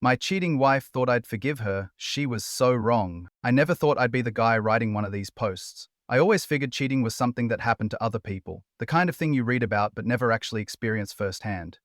My cheating wife thought I'd forgive her. She was so wrong. I never thought I'd be the guy writing one of these posts. I always figured cheating was something that happened to other people, the kind of thing you read about but never actually experience firsthand.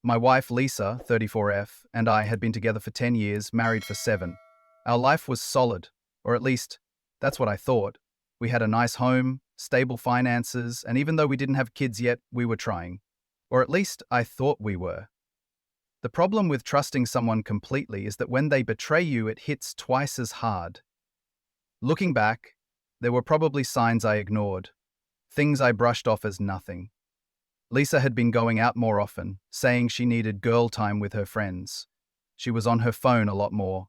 My wife, Lisa, 34F, and I had been together for 10 years, married for 7. Our life was solid, or at least, that's what I thought. We had a nice home, stable finances, and even though we didn't have kids yet, we were trying. Or at least, I thought we were. The problem with trusting someone completely is that when they betray you, it hits twice as hard. Looking back, there were probably signs I ignored, things I brushed off as nothing. Lisa had been going out more often, saying she needed girl time with her friends. She was on her phone a lot more,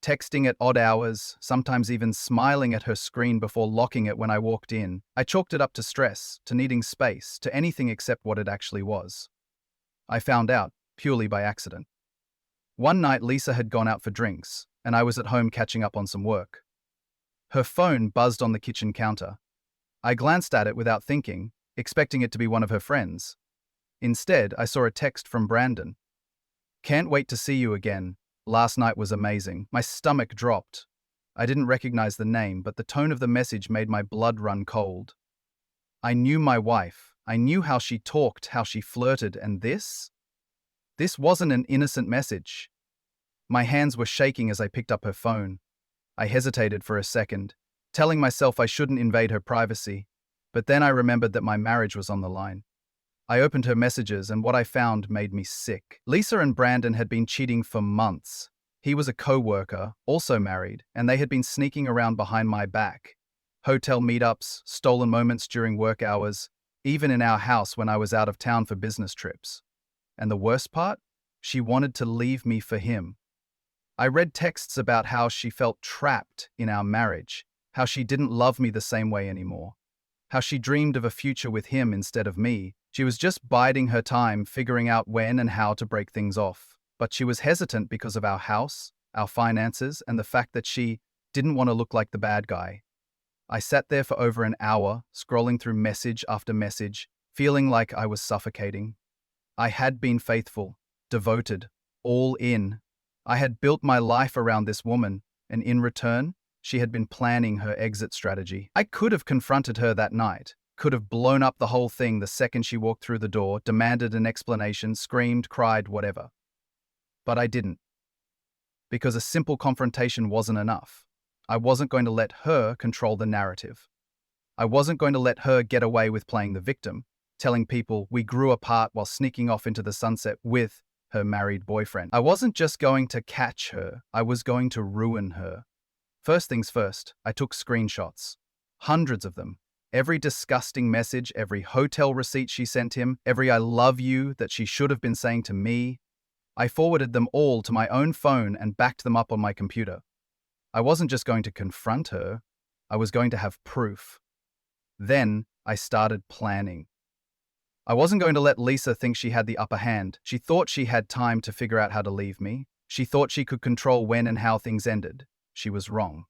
texting at odd hours, sometimes even smiling at her screen before locking it when I walked in. I chalked it up to stress, to needing space, to anything except what it actually was. I found out, purely by accident. One night Lisa had gone out for drinks, and I was at home catching up on some work. Her phone buzzed on the kitchen counter. I glanced at it without thinking, expecting it to be one of her friends. Instead, I saw a text from Brandon. "Can't wait to see you again. Last night was amazing." My stomach dropped. I didn't recognize the name, but the tone of the message made my blood run cold. I knew my wife. I knew how she talked, how she flirted, and this? This wasn't an innocent message. My hands were shaking as I picked up her phone. I hesitated for a second, telling myself I shouldn't invade her privacy, but then I remembered that my marriage was on the line. I opened her messages, and what I found made me sick. Lisa and Brandon had been cheating for months. He was a co-worker, also married, and they had been sneaking around behind my back. Hotel meetups, stolen moments during work hours, even in our house when I was out of town for business trips. And the worst part? She wanted to leave me for him. I read texts about how she felt trapped in our marriage, how she didn't love me the same way anymore, how she dreamed of a future with him instead of me. She was just biding her time, figuring out when and how to break things off. But she was hesitant because of our house, our finances, and the fact that she didn't want to look like the bad guy. I sat there for over an hour, scrolling through message after message, feeling like I was suffocating. I had been faithful, devoted, all in. I had built my life around this woman, and in return, she had been planning her exit strategy. I could have confronted her that night, could have blown up the whole thing the second she walked through the door, demanded an explanation, screamed, cried, whatever. But I didn't. Because a simple confrontation wasn't enough. I wasn't going to let her control the narrative. I wasn't going to let her get away with playing the victim, telling people we grew apart while sneaking off into the sunset with her married boyfriend. I wasn't just going to catch her, I was going to ruin her. First things first, I took screenshots. Hundreds of them. Every disgusting message, every hotel receipt she sent him, every "I love you" that she should have been saying to me. I forwarded them all to my own phone and backed them up on my computer. I wasn't just going to confront her, I was going to have proof. Then I started planning. I wasn't going to let Lisa think she had the upper hand. She thought she had time to figure out how to leave me. She thought she could control when and how things ended. She was wrong.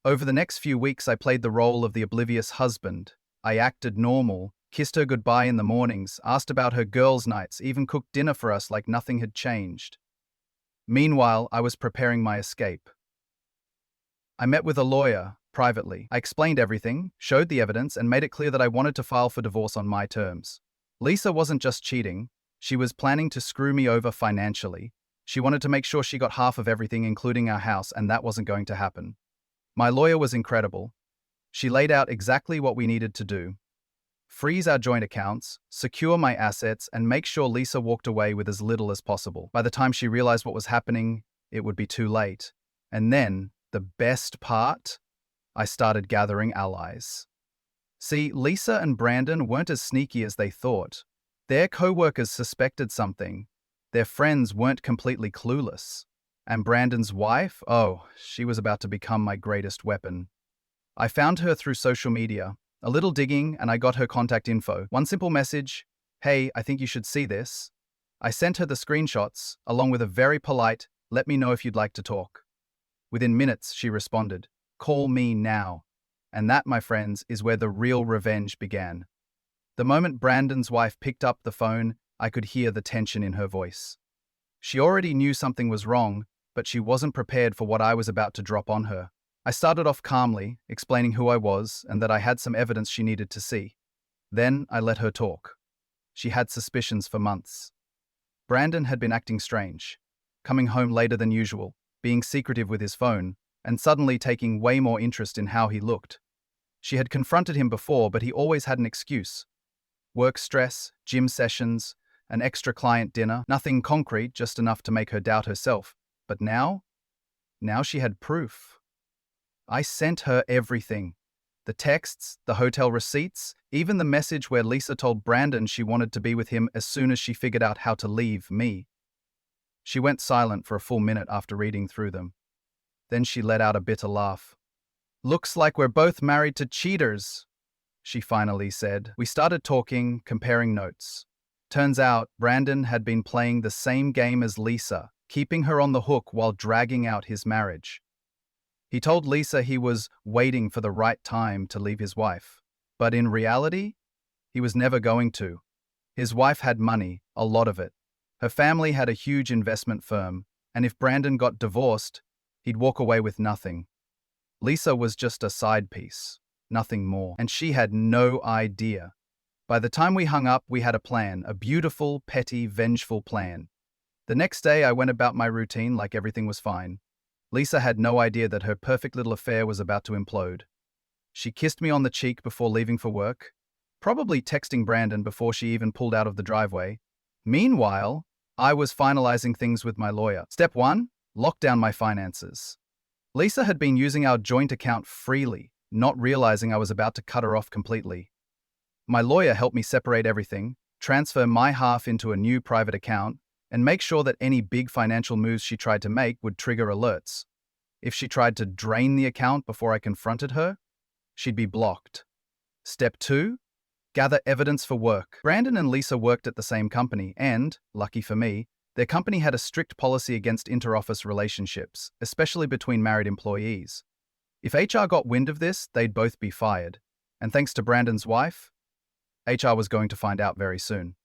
Over the next few weeks, I played the role of the oblivious husband. I acted normal, kissed her goodbye in the mornings, asked about her girls' nights, even cooked dinner for us like nothing had changed. Meanwhile, I was preparing my escape. I met with a lawyer, privately. I explained everything, showed the evidence, and made it clear that I wanted to file for divorce on my terms. Lisa wasn't just cheating, she was planning to screw me over financially. She wanted to make sure she got half of everything, including our house, and that wasn't going to happen. My lawyer was incredible. She laid out exactly what we needed to do. Freeze our joint accounts, secure my assets, and make sure Lisa walked away with as little as possible. By the time she realized what was happening, it would be too late. And then, the best part, I started gathering allies. See, Lisa and Brandon weren't as sneaky as they thought. Their co-workers suspected something. Their friends weren't completely clueless. And Brandon's wife, oh, she was about to become my greatest weapon. I found her through social media. A little digging, and I got her contact info. One simple message, "Hey, I think you should see this." I sent her the screenshots, along with a very polite, "Let me know if you'd like to talk." Within minutes, she responded, "Call me now." And that, my friends, is where the real revenge began. The moment Brandon's wife picked up the phone, I could hear the tension in her voice. She already knew something was wrong, but she wasn't prepared for what I was about to drop on her. I started off calmly, explaining who I was and that I had some evidence she needed to see. Then I let her talk. She had suspicions for months. Brandon had been acting strange, coming home later than usual, being secretive with his phone, and suddenly taking way more interest in how he looked. She had confronted him before, but he always had an excuse. Work stress, gym sessions, an extra client dinner, nothing concrete, just enough to make her doubt herself. But now she had proof. I sent her everything. The texts, the hotel receipts, even the message where Lisa told Brandon she wanted to be with him as soon as she figured out how to leave me. She went silent for a full minute after reading through them. Then she let out a bitter laugh. "Looks like we're both married to cheaters," she finally said. We started talking, comparing notes. Turns out, Brandon had been playing the same game as Lisa, keeping her on the hook while dragging out his marriage. He told Lisa he was waiting for the right time to leave his wife. But in reality, he was never going to. His wife had money, a lot of it. Her family had a huge investment firm, and if Brandon got divorced, he'd walk away with nothing. Lisa was just a side piece, nothing more, and she had no idea. By the time we hung up, we had a plan, a beautiful, petty, vengeful plan. The next day, I went about my routine like everything was fine. Lisa had no idea that her perfect little affair was about to implode. She kissed me on the cheek before leaving for work, probably texting Brandon before she even pulled out of the driveway. Meanwhile, I was finalizing things with my lawyer. Step 1, lock down my finances. Lisa had been using our joint account freely, not realizing I was about to cut her off completely. My lawyer helped me separate everything, transfer my half into a new private account, and make sure that any big financial moves she tried to make would trigger alerts. If she tried to drain the account before I confronted her, she'd be blocked. Step 2, gather evidence for work. Brandon and Lisa worked at the same company and, lucky for me, their company had a strict policy against inter-office relationships, especially between married employees. If HR got wind of this, they'd both be fired. And thanks to Brandon's wife, HR was going to find out very soon.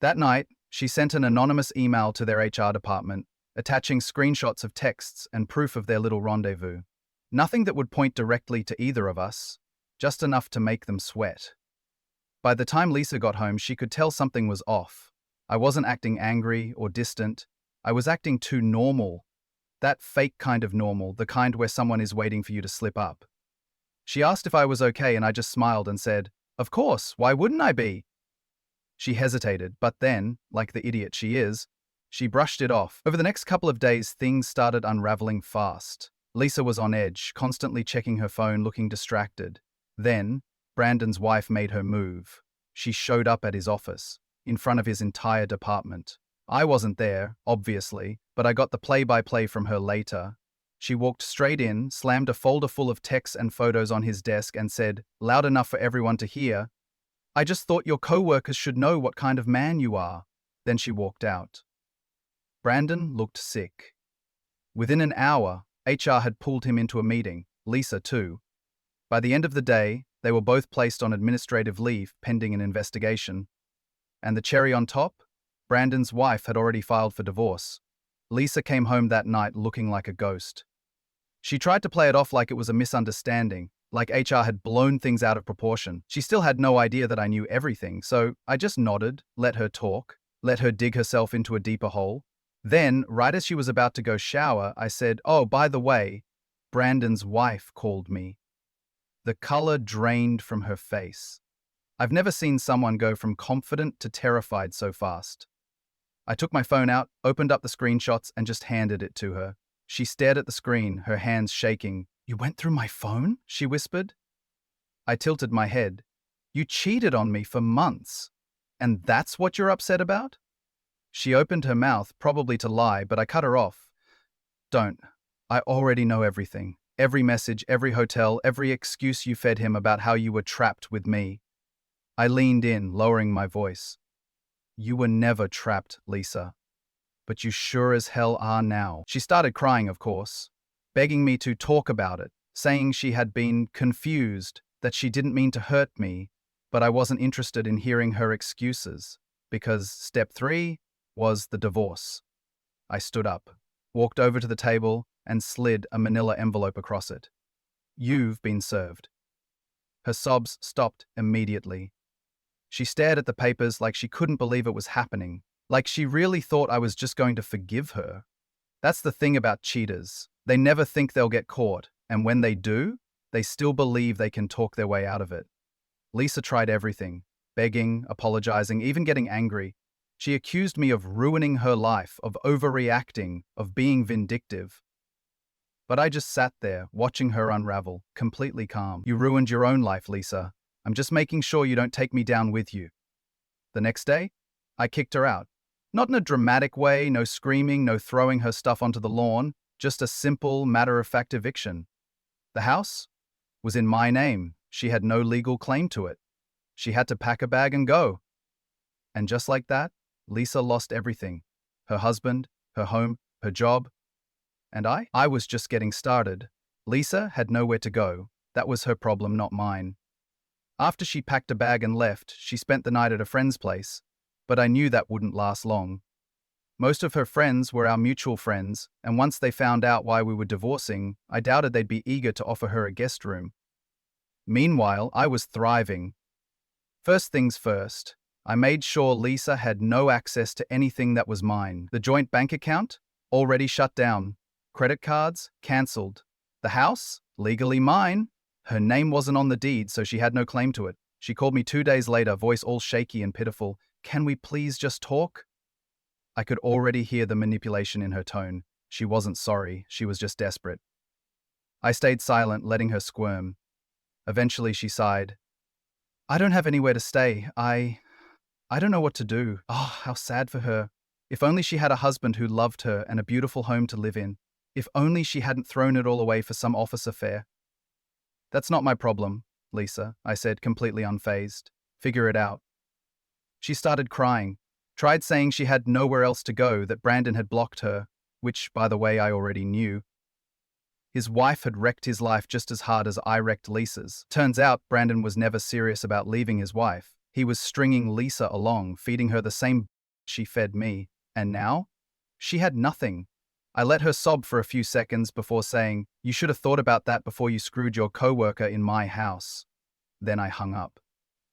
That night, she sent an anonymous email to their HR department, attaching screenshots of texts and proof of their little rendezvous. Nothing that would point directly to either of us, just enough to make them sweat. By the time Lisa got home, she could tell something was off. I wasn't acting angry or distant. I was acting too normal. That fake kind of normal, the kind where someone is waiting for you to slip up. She asked if I was okay, and I just smiled and said, "Of course, why wouldn't I be?" She hesitated, but then, like the idiot she is, she brushed it off. Over the next couple of days, things started unraveling fast. Lisa was on edge, constantly checking her phone, looking distracted. Then, Brandon's wife made her move. She showed up at his office, in front of his entire department. I wasn't there, obviously, but I got the play-by-play from her later. She walked straight in, slammed a folder full of texts and photos on his desk and said, loud enough for everyone to hear, "I just thought your co-workers should know what kind of man you are." Then she walked out. Brandon looked sick. Within an hour, HR had pulled him into a meeting, Lisa too. By the end of the day, they were both placed on administrative leave pending an investigation. And the cherry on top? Brandon's wife had already filed for divorce. Lisa came home that night looking like a ghost. She tried to play it off like it was a misunderstanding, like HR had blown things out of proportion. She still had no idea that I knew everything, so I just nodded, let her talk, let her dig herself into a deeper hole. Then, right as she was about to go shower, I said, "Oh, by the way, Brandon's wife called me." The color drained from her face. I've never seen someone go from confident to terrified so fast. I took my phone out, opened up the screenshots, and just handed it to her. She stared at the screen, her hands shaking. "You went through my phone?" she whispered. I tilted my head. "You cheated on me for months. And that's what you're upset about?" She opened her mouth, probably to lie, but I cut her off. "Don't. I already know everything. Every message, every hotel, every excuse you fed him about how you were trapped with me." I leaned in, lowering my voice. "You were never trapped, Lisa. But you sure as hell are now." She started crying, of course, begging me to talk about it, saying she had been confused, that she didn't mean to hurt me, but I wasn't interested in hearing her excuses, because step 3 was the divorce. I stood up, walked over to the table, and slid a manila envelope across it. You've been served. Her sobs stopped immediately. She stared at the papers like she couldn't believe it was happening, like she really thought I was just going to forgive her. That's the thing about cheaters. They never think they'll get caught, and when they do, they still believe they can talk their way out of it. Lisa tried everything, begging, apologizing, even getting angry. She accused me of ruining her life, of overreacting, of being vindictive. But I just sat there, watching her unravel, completely calm. You ruined your own life, Lisa. I'm just making sure you don't take me down with you. The next day, I kicked her out. Not in a dramatic way, no screaming, no throwing her stuff onto the lawn, just a simple, matter-of-fact eviction. The house was in my name. She had no legal claim to it. She had to pack a bag and go. And just like that, Lisa lost everything. Her husband, her home, her job. And I was just getting started. Lisa had nowhere to go. That was her problem, not mine. After she packed a bag and left, she spent the night at a friend's place, but I knew that wouldn't last long. Most of her friends were our mutual friends, and once they found out why we were divorcing, I doubted they'd be eager to offer her a guest room. Meanwhile, I was thriving. First things first, I made sure Lisa had no access to anything that was mine. The joint bank account? Already shut down. Credit cards? Cancelled. The house? Legally mine. Her name wasn't on the deed, so she had no claim to it. She called me 2 days later, voice all shaky and pitiful. Can we please just talk? I could already hear the manipulation in her tone. She wasn't sorry, she was just desperate. I stayed silent, letting her squirm. Eventually she sighed. I don't have anywhere to stay. I don't know what to do. Oh, how sad for her. If only she had a husband who loved her and a beautiful home to live in. If only she hadn't thrown it all away for some office affair. That's not my problem, Lisa, I said, completely unfazed. Figure it out. She started crying, tried saying she had nowhere else to go, that Brandon had blocked her, which, by the way, I already knew. His wife had wrecked his life just as hard as I wrecked Lisa's. Turns out Brandon was never serious about leaving his wife. He was stringing Lisa along, feeding her the same she fed me. And now? She had nothing. I let her sob for a few seconds before saying, "You should have thought about that before you screwed your coworker in my house." Then I hung up.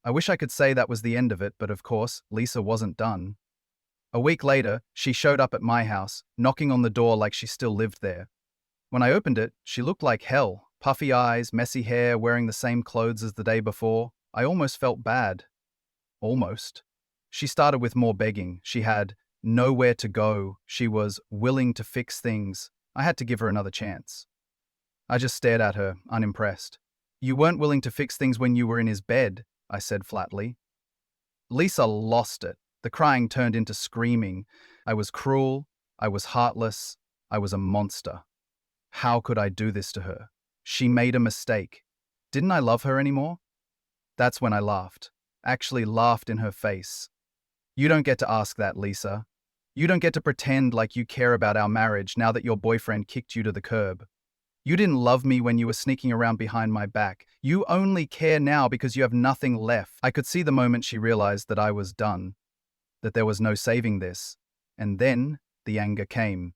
I wish I could say that was the end of it, but of course, Lisa wasn't done. A week later, she showed up at my house, knocking on the door like she still lived there. When I opened it, she looked like hell. Puffy eyes, messy hair, wearing the same clothes as the day before. I almost felt bad. Almost. She started with more begging. She had nowhere to go. She was willing to fix things. I had to give her another chance. I just stared at her, unimpressed. You weren't willing to fix things when you were in his bed, I said flatly. Lisa lost it. The crying turned into screaming. I was cruel. I was heartless. I was a monster. How could I do this to her? She made a mistake. Didn't I love her anymore? That's when I laughed. Actually laughed in her face. You don't get to ask that, Lisa. You don't get to pretend like you care about our marriage now that your boyfriend kicked you to the curb. You didn't love me when you were sneaking around behind my back. You only care now because you have nothing left. I could see the moment she realized that I was done, that there was no saving this. And then the anger came.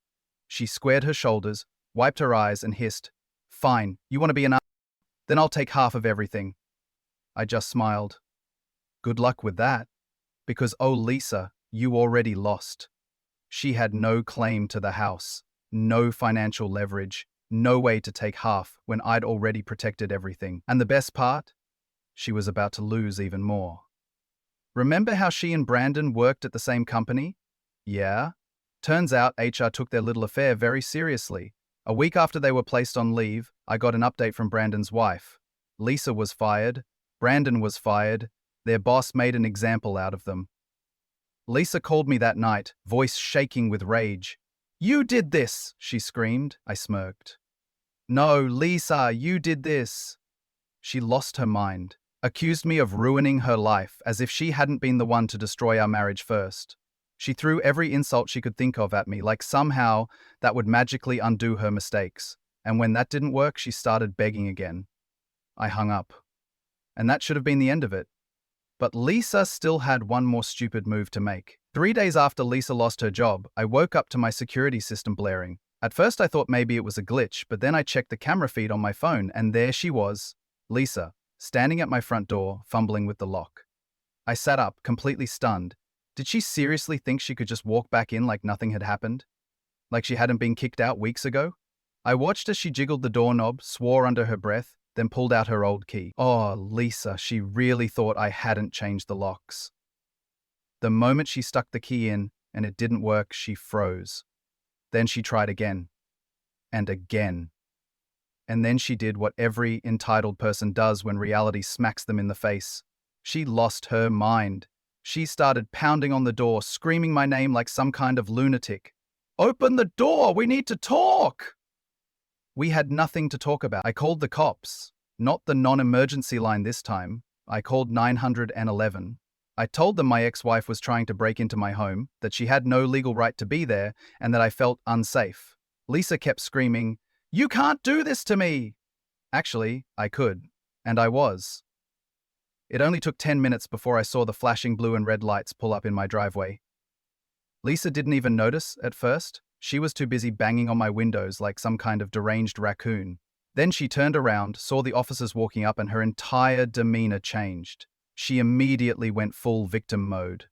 She squared her shoulders, wiped her eyes, and hissed, "Fine, you want to be an then I'll take half of everything." I just smiled. Good luck with that. Because, oh Lisa, you already lost. She had no claim to the house, no financial leverage, no way to take half when I'd already protected everything. And the best part? She was about to lose even more. Remember how she and Brandon worked at the same company? Yeah. Turns out HR took their little affair very seriously. A week after they were placed on leave, I got an update from Brandon's wife. Lisa was fired. Brandon was fired. Their boss made an example out of them. Lisa called me that night, voice shaking with rage. "You did this!" she screamed. I smirked. "No, Lisa, you did this." She lost her mind, accused me of ruining her life as if she hadn't been the one to destroy our marriage first. She threw every insult she could think of at me, like somehow that would magically undo her mistakes. And when that didn't work, she started begging again. I hung up. And that should have been the end of it. But Lisa still had one more stupid move to make. 3 days after Lisa lost her job, I woke up to my security system blaring. At first I thought maybe it was a glitch, but then I checked the camera feed on my phone and there she was, Lisa, standing at my front door, fumbling with the lock. I sat up, completely stunned. Did she seriously think she could just walk back in like nothing had happened? Like she hadn't been kicked out weeks ago? I watched as she jiggled the doorknob, swore under her breath, then pulled out her old key. Oh, Lisa, she really thought I hadn't changed the locks. The moment she stuck the key in and it didn't work, she froze. Then she tried again. And again. And then she did what every entitled person does when reality smacks them in the face. She lost her mind. She started pounding on the door, screaming my name like some kind of lunatic. "Open the door! We need to talk!" We had nothing to talk about. I called the cops. Not the non-emergency line this time. I called 911. I told them my ex-wife was trying to break into my home, that she had no legal right to be there, and that I felt unsafe. Lisa kept screaming, "You can't do this to me!" Actually, I could, and I was. It only took 10 minutes before I saw the flashing blue and red lights pull up in my driveway. Lisa didn't even notice at first. She was too busy banging on my windows like some kind of deranged raccoon. Then she turned around, saw the officers walking up, and her entire demeanor changed. She immediately went full victim mode.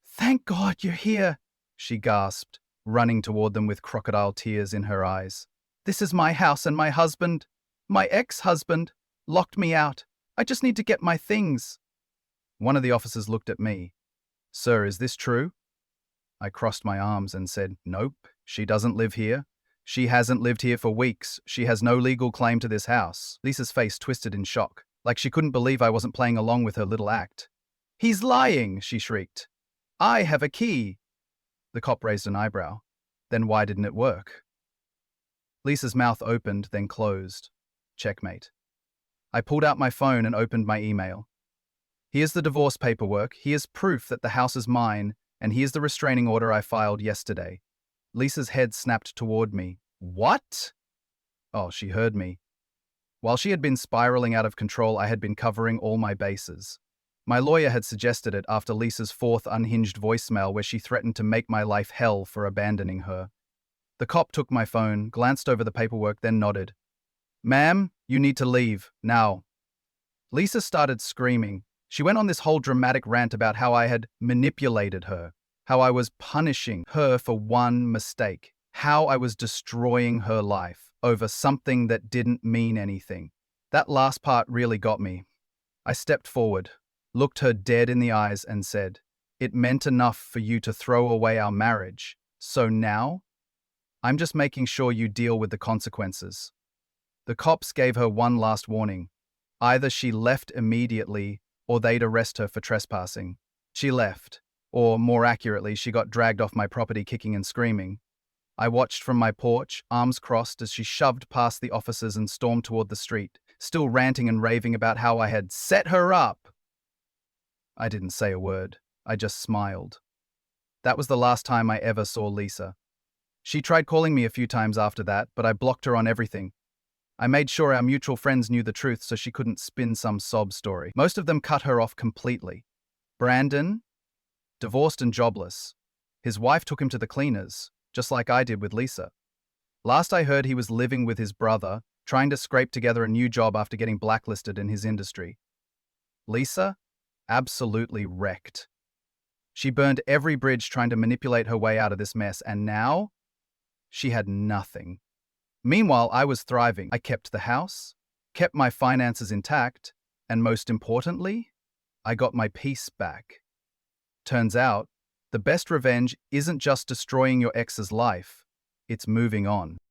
"Thank God you're here," she gasped, running toward them with crocodile tears in her eyes. "This is my house and my husband, my ex-husband, locked me out. I just need to get my things." One of the officers looked at me. "Sir, is this true?" I crossed my arms and said, "Nope, she doesn't live here. She hasn't lived here for weeks. She has no legal claim to this house." Lisa's face twisted in shock, like she couldn't believe I wasn't playing along with her little act. "He's lying," she shrieked. "I have a key." The cop raised an eyebrow. "Then why didn't it work?" Lisa's mouth opened, then closed. Checkmate. I pulled out my phone and opened my email. "Here's the divorce paperwork. Here's proof that the house is mine, and here's the restraining order I filed yesterday." Lisa's head snapped toward me. "What?" Oh, she heard me. While she had been spiraling out of control, I had been covering all my bases. My lawyer had suggested it after Lisa's fourth unhinged voicemail where she threatened to make my life hell for abandoning her. The cop took my phone, glanced over the paperwork, then nodded. "Ma'am, you need to leave, now." Lisa started screaming. She went on this whole dramatic rant about how I had manipulated her, how I was punishing her for one mistake, how I was destroying her life over something that didn't mean anything. That last part really got me. I stepped forward, looked her dead in the eyes and said, "It meant enough for you to throw away our marriage. So now, I'm just making sure you deal with the consequences." The cops gave her one last warning. Either she left immediately or they'd arrest her for trespassing. She left, or more accurately, she got dragged off my property kicking and screaming. I watched from my porch, arms crossed, as she shoved past the officers and stormed toward the street, still ranting and raving about how I had set her up. I didn't say a word. I just smiled. That was the last time I ever saw Lisa. She tried calling me a few times after that, but I blocked her on everything. I made sure our mutual friends knew the truth so she couldn't spin some sob story. Most of them cut her off completely. Brandon, divorced and jobless. His wife took him to the cleaners, just like I did with Lisa. Last I heard, he was living with his brother, trying to scrape together a new job after getting blacklisted in his industry. Lisa? Absolutely wrecked. She burned every bridge trying to manipulate her way out of this mess, and now she had nothing. Meanwhile, I was thriving. I kept the house, kept my finances intact, and most importantly, I got my peace back. Turns out, the best revenge isn't just destroying your ex's life, it's moving on.